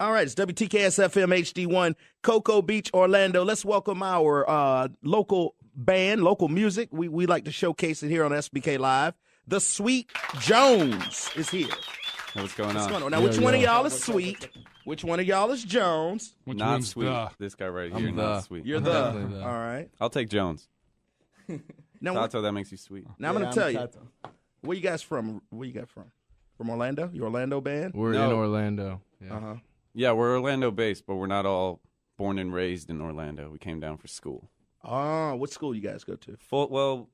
All right, it's WTKS-FM HD1, Cocoa Beach, Orlando. Let's welcome our local band, local music. We like to showcase it here on SBK Live. The Sweet Jones is here. Hey, what's going on? Now, which one of y'all is Sweet? Which one of y'all is Jones? Not Sweet. This guy right here, not Sweet. You're the. All right. I'll take Jones. Now, Tato, that makes you sweet. Now, I'm going to tell you. Where you guys from? Where you guys from? From Orlando? You Orlando band? We're in Orlando. Yeah. Uh-huh. Yeah, we're Orlando-based, but we're not all born and raised in Orlando. We came down for school. Oh, what school you guys go to? Well,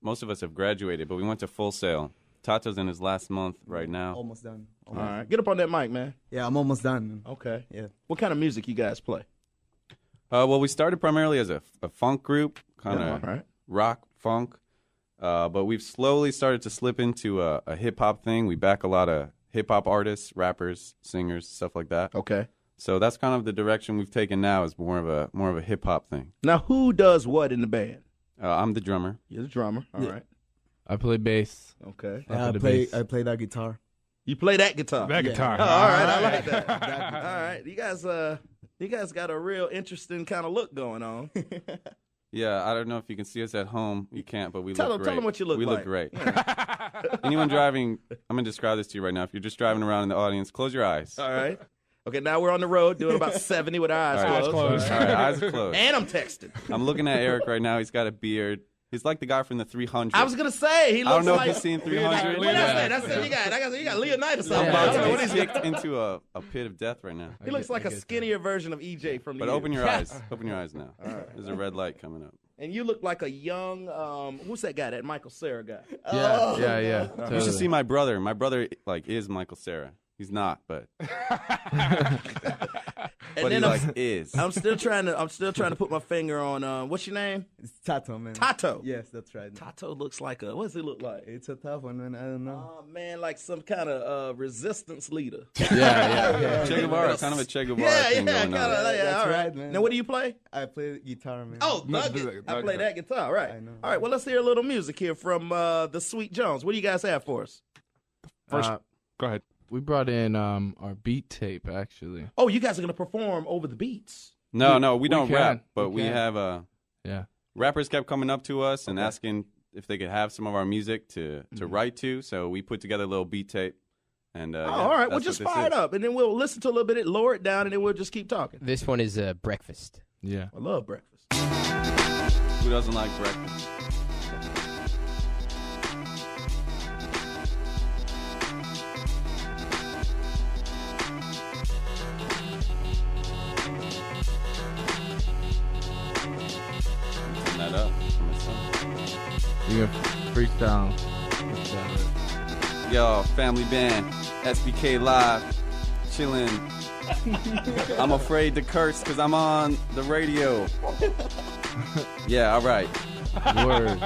most of us have graduated, but we went to Full Sail. Tato's in his last month right now. Almost done. All right. Get up on that mic, man. Yeah, I'm almost done. Okay. Yeah. What kind of music you guys play? Well, we started primarily as a funk group, kind of right. rock, funk, but we've slowly started to slip into a hip-hop thing. We back a lot of hip-hop artists, rappers, singers, stuff like that. Okay. So that's kind of the direction we've taken now, is more of a hip-hop thing. Now, who does what in the band? I'm the drummer. You're the drummer. All right. I play bass. Okay. I play that guitar. You play that guitar? That guitar. Oh, all right. I like that. All right. You guys got a real interesting kind of look going on. Yeah, I don't know if you can see us at home. You can't, but we look great. Tell them what you look like. We look great. Anyone driving, I'm going to describe this to you right now. If you're just driving around in the audience, close your eyes. All right. Okay, now we're on the road doing about 70 with our eyes closed. All right, eyes closed. And I'm texting. I'm looking at Eric right now. He's got a beard. He's like the guy from the 300. I was going to say, he looks like... I don't know if you've seen 300. What that's it. You got Leonidas out I'm there. about to be kicked into a pit of death right now. He looks like a skinnier version of EJ from the But open your eyes. Open your eyes now. There's a red light coming up. And you look like a young, who's that guy, that Michael Cera guy? Yeah. Totally. You should see my brother. My brother, is Michael Cera. He's not, but but he is. I'm still trying to put my finger on what's your name? It's Tato, man. Tato. Yes, that's right. Tato looks like what does he look like? It's a tough one, man. I don't know. Oh man, like some kind of resistance leader. Yeah. Che Guevara, kind of a Che Guevara thing going on. That's right, man. Now, what do you play? I play guitar, man. Oh, I play that guitar, right? I know. All right, well, let's hear a little music here from the Sweet Jones. What do you guys have for us? First, go ahead. We brought in our beat tape, actually. Oh, you guys are going to perform over the beats. No, we don't can. rap, but we can. have rappers kept coming up to us and asking if they could have some of our music to write to, so we put together a little beat tape. And all right, we'll just fire it up, and then we'll listen to a little bit, lower it down, and then we'll just keep talking. This one is breakfast. Yeah. I love breakfast. Who doesn't like breakfast? That up. You can freestyle. Yo, family band, SBK Live, chilling. I'm afraid to curse because I'm on the radio. Yeah, all right. Word.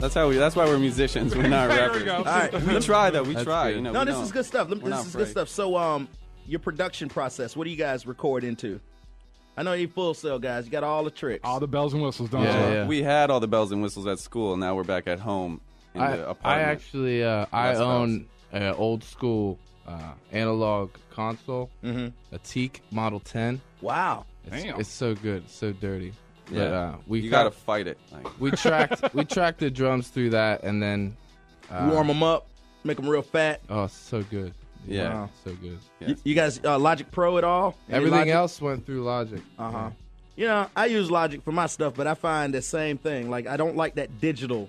That's why we're musicians. We're not rappers. There we go. All right, We try though. We try. good. You know. no, we this don't- is good stuff. we're This not is good afraid. stuff. So, your production process, what do you guys record into? I know you Full Sail guys. You got all the tricks. All the bells and whistles, don't Yeah, you? yeah. We had all the bells and whistles at school. Now we're back at home in the I apartment. actually I West own an old school analog console, Mm-hmm. a Teak Model 10. Wow. Damn. It's so good, it's so dirty. Yeah. But, You gotta fight it. Like, we tracked the drums through that, and then Warm them up, make them real fat. Oh, it's so good. Yeah. Wow. So good. yes. You guys Logic Pro at all? Any Everything Logic? else went through Logic. Uh-huh. You know, I use Logic for my stuff, but I find the same thing. Like, I don't like that digital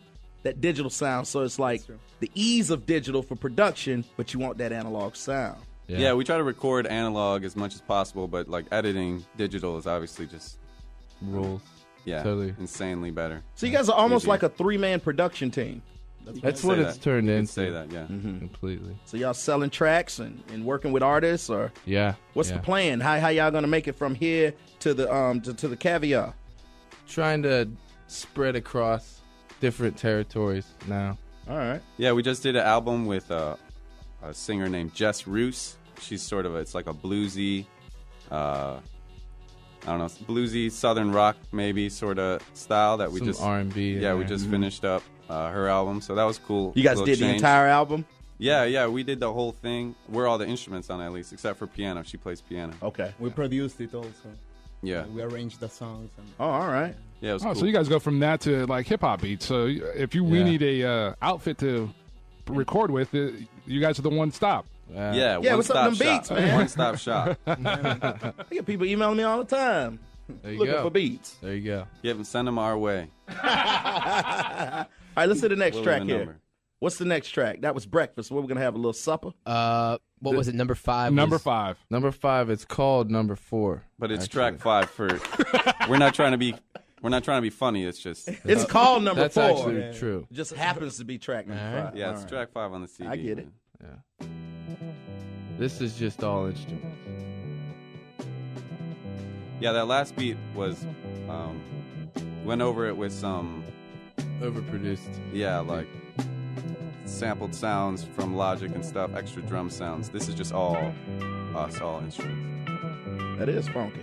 sound. So it's like the ease of digital for production, but you want that analog sound. Yeah, we try to record analog as much as possible, but like editing digital is obviously just rules. yeah, Totally. insanely better. So you guys are almost Easier. like a 3-man production team. That's say what it's that. turned You could into. say that, yeah. Completely. So y'all selling tracks and working with artists, or Yeah. what's yeah. the plan? How y'all gonna make it from here to the to the caviar? Trying to spread across different territories now. All right. Yeah, we just did an album with a singer named Jess Roos. She's sort of it's like a bluesy, I don't know, bluesy southern rock maybe sort of style that we Some just R&B. in yeah we there. just finished up her album, so that was cool. You guys Little did the change. entire album? Yeah, we did the whole thing. We're all the instruments on it, at least, except for piano. She plays piano. Okay. We produced it also. Yeah. We arranged the songs. And Oh, all right. Yeah, it was Oh, cool. so you guys go from that to like hip hop beats. So if we need a outfit to record with, you guys are the one stop. Yeah, what's up one-stop with them shop. beats, man? One-stop shop. I get people emailing me all the time There you looking go. for beats. There you go. Give them, send them our way. All right, let's see the next What was track the here. number? What's the next track? That was Breakfast. We're going to have a little supper. What was it? Number 5. Number was- 5. Number 5, it's called Number 4. But it's actually. track 5 for. We're not trying to be funny. It's just. It's called Number That's 4. actually true. It just happens to be track number All right. 5. Yeah, All it's right. track 5 on the CD. I get it. man. Yeah. This is just all instruments. Yeah, that last beat was. Went over it with some. Overproduced. Yeah, like. Sampled sounds from Logic and stuff, extra drum sounds. This is just all us, all instruments. That is funky.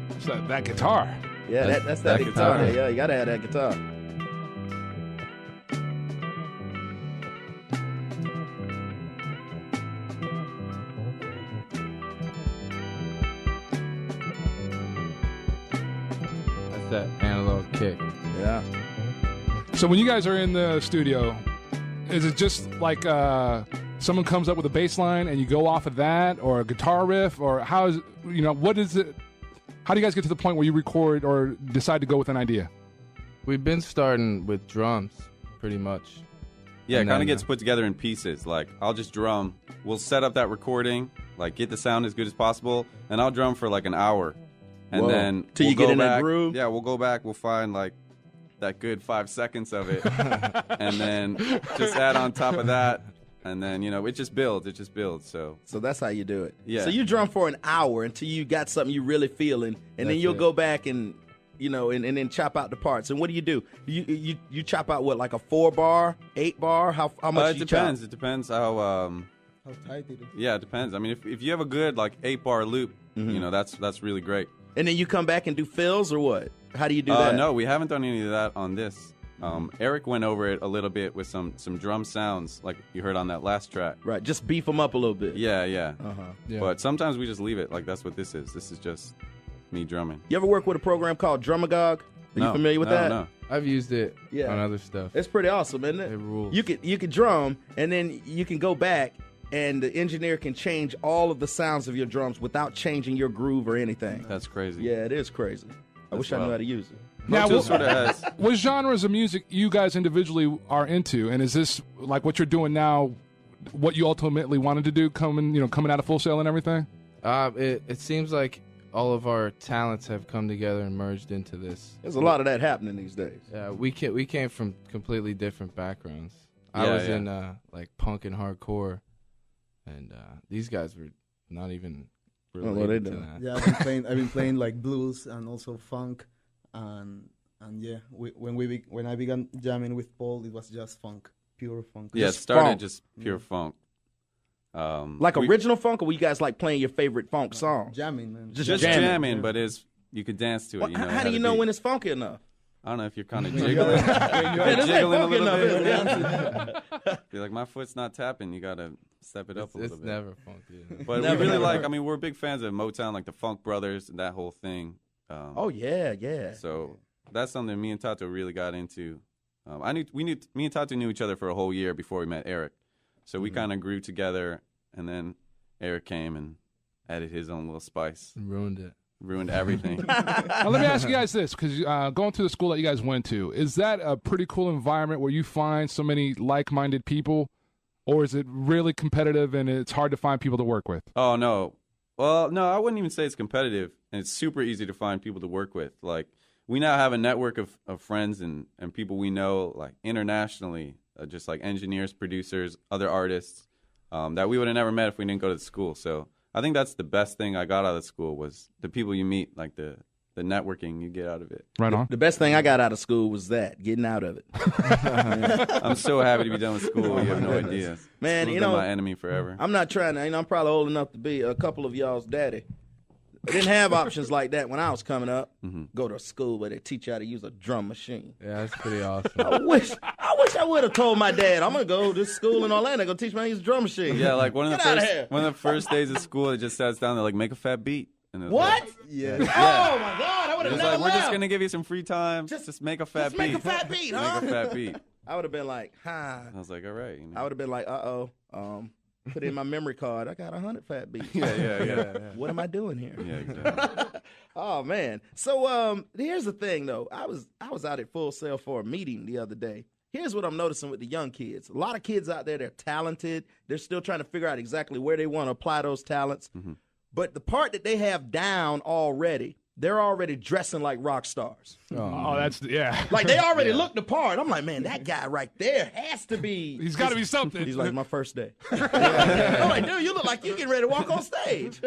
It's that guitar. Yeah, that's that that guitar. guitar. Yeah, you got to have that guitar. That's that analog kick. Yeah. So when you guys are in the studio, is it just like someone comes up with a bass line and you go off of that, or a guitar riff, or how is what is it? How do you guys get to the point where you record or decide to go with an idea? We've been starting with drums, pretty much. Yeah, it And kind then, of gets put together in pieces. Like, I'll just drum. We'll set up that recording, like, get the sound as good as possible, and I'll drum for like an hour. And Whoa. then Till you we'll get go in that back. groove? Yeah, we'll go back. We'll find, like, that good 5 seconds of it. And then just add on top of that. And then, it just builds. It just builds. So, So that's how you do it. Yeah. So you drum for an hour until you got something you really feeling, and then That's you'll it. go back and and then chop out the parts. And what do? You chop out what, like a 4-bar, 8-bar? How much? it you depends. Chop? It depends how, how tight it is. yeah, it depends. I mean, if you have a good, like, 8-bar loop, that's really great. And then you come back and do fills or what? How do you do that? No, we haven't done any of that on this. Eric went over it a little bit with some drum sounds, like you heard on that last track. Right, just beef them up a little bit. Yeah. Yeah. But sometimes we just leave it. Like, that's what this is. This is just me drumming. You ever work with a program called Drumagog? Are you familiar with that? No. I've used it Yeah. on other stuff. It's pretty awesome, isn't it? It rules. You could drum, and then you can go back, and the engineer can change all of the sounds of your drums without changing your groove or anything. That's crazy. Yeah, it is crazy. I wish I knew wild. how to use it. Now, Moto sort of has. what genres of music you guys individually are into, and is this like what you're doing now? What you ultimately wanted to do, coming out of Full Sail and everything? It seems like all of our talents have come together and merged into this. There's a lot of that happening these days. We came from completely different backgrounds. I Yeah, was yeah. in like punk and hardcore, and these guys were not even well, related they to do. that. Yeah, I've been playing like blues and also funk, and yeah, when I began jamming with Paul, it was just funk, pure funk. Yeah, it Just started funk. just pure funk. Like we- original funk, or were you guys like playing your favorite funk song? jamming, man. Just jamming, jamming. but you could dance to it. Well, You know, how do you know when it's funky enough? I don't know if you're kind of jiggling. Man, You're this ain't jiggling a funky little enough, bit. is it? You're like, my foot's not tapping. You gotta step it up a It's little bit. never funky. But Never, we really never. like. I mean, we're big fans of Motown, like the Funk Brothers and that whole thing. Oh yeah, yeah. So that's something me and Tato really got into. Me and Tato knew each other for a whole year before we met Eric. So we kind of grew together, and then Eric came and added his own little spice, Ruined it. ruined everything. Now, let me ask you guys this, because going to the school that you guys went to, is that a pretty cool environment where you find so many like-minded people, or is it really competitive and it's hard to find people to work with? Oh, no. Well, no, I wouldn't even say it's competitive, and it's super easy to find people to work with. Like, we now have a network of friends and people we know, like, internationally, just like engineers, producers, other artists, that we would have never met if we didn't go to the school. So I think that's the best thing I got out of school was the people you meet, like the networking you get out of it. Right on. The best thing I got out of school was that, getting out of it. I'm so happy to be done with school. You have no idea. Man, School's you been know, my enemy forever. I'm not trying to, I'm probably old enough to be a couple of y'all's daddy. We didn't have options like that when I was coming up. Mm-hmm. Go to a school where they teach you how to use a drum machine. Yeah, that's pretty awesome. I wish I would have told my dad, I'm gonna go to school in Orlando, go teach me how to use a drum machine. Yeah, like one of Get outta here. the first days of school, it just sat down. They're like, make a fat beat. And it was What? like- Yeah. Oh my God! I would It have was never like, we're just left. gonna give you some free time. Just make a fat Just beat. make a fat beat, huh? Make a fat beat. I would have been like, huh. I was like, all right. I would have been like, put in my memory card. I got 100 fat beats. Yeah. What am I doing here? Yeah, exactly. Oh man. So here's the thing though. I was out at Full Sail for a meeting the other day. Here's what I'm noticing with the young kids. A lot of kids out there, they're talented. They're still trying to figure out exactly where they want to apply those talents. Mm-hmm. But the part that they have down already, they're already dressing like rock stars. Oh, that's yeah. Like they already look the part. I'm like, man, that guy right there has to be. He's got to be something. He's like, my first day. I'm like, dude, you look like you getting ready to walk on stage.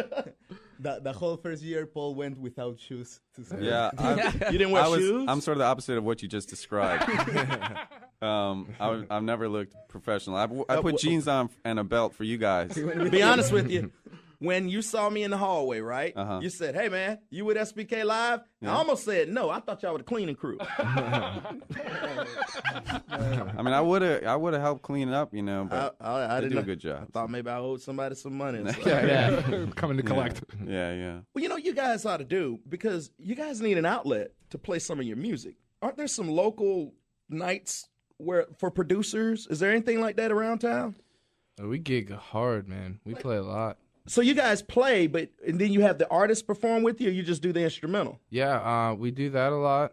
The whole first year, Paul went without shoes to school. Yeah, You didn't wear shoes? I'm sort of the opposite of what you just described. I've never looked professional. I put jeans on and a belt for you guys. Be honest with you. When you saw me in the hallway, right? Uh-huh. You said, hey, man, you with SBK Live? Yeah. I almost said, no, I thought y'all were the cleaning crew. I mean, I would have helped clean it up, you know, but I they didn't do a know. good job. I thought maybe I owed somebody some money. Or something. Yeah. Coming to collect. Yeah. Well, you know, you guys ought to do, because you guys need an outlet to play some of your music. Aren't there some local nights for producers? Is there anything like that around town? We gig hard, man. We play a lot. So you guys play, and then you have the artists perform with you, or you just do the instrumental? Yeah, we do that a lot.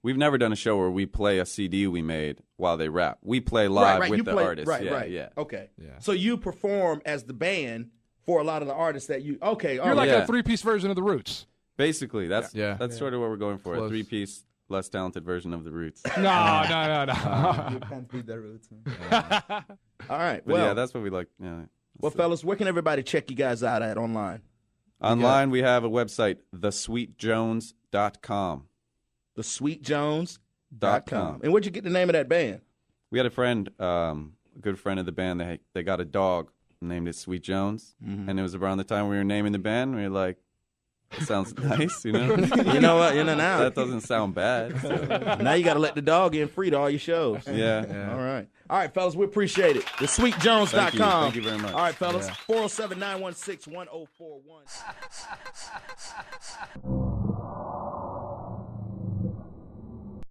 We've never done a show where we play a CD we made while they rap. We play live right. with You the play, artists. Right. Yeah. Okay. Yeah. So you perform as the band for a lot of the artists that you. Okay. all You're right. like Yeah. a 3-piece version of the Roots. Basically, that's sort of what we're going for. Close. A 3-piece, less talented version of the Roots. No. You can't beat the roots. Man. All right. But Well, yeah, that's what we like. Yeah. well, fellas, where can everybody check you guys out at online? Online, we have a website, thesweetjones.com. TheSweetJones.com. And where'd you get the name of that band? We had a friend, a good friend of the band. They got a dog, named it Sweet Jones, and it was around the time we were naming the band. We were like, that sounds nice, you know. You know what? You know now. That doesn't sound bad. So, Now you got to let the dog in free to all your shows. yeah. All right, fellas, we appreciate it. TheSweetJones.com. Thank you very much. All right, fellas, 407-916-1041.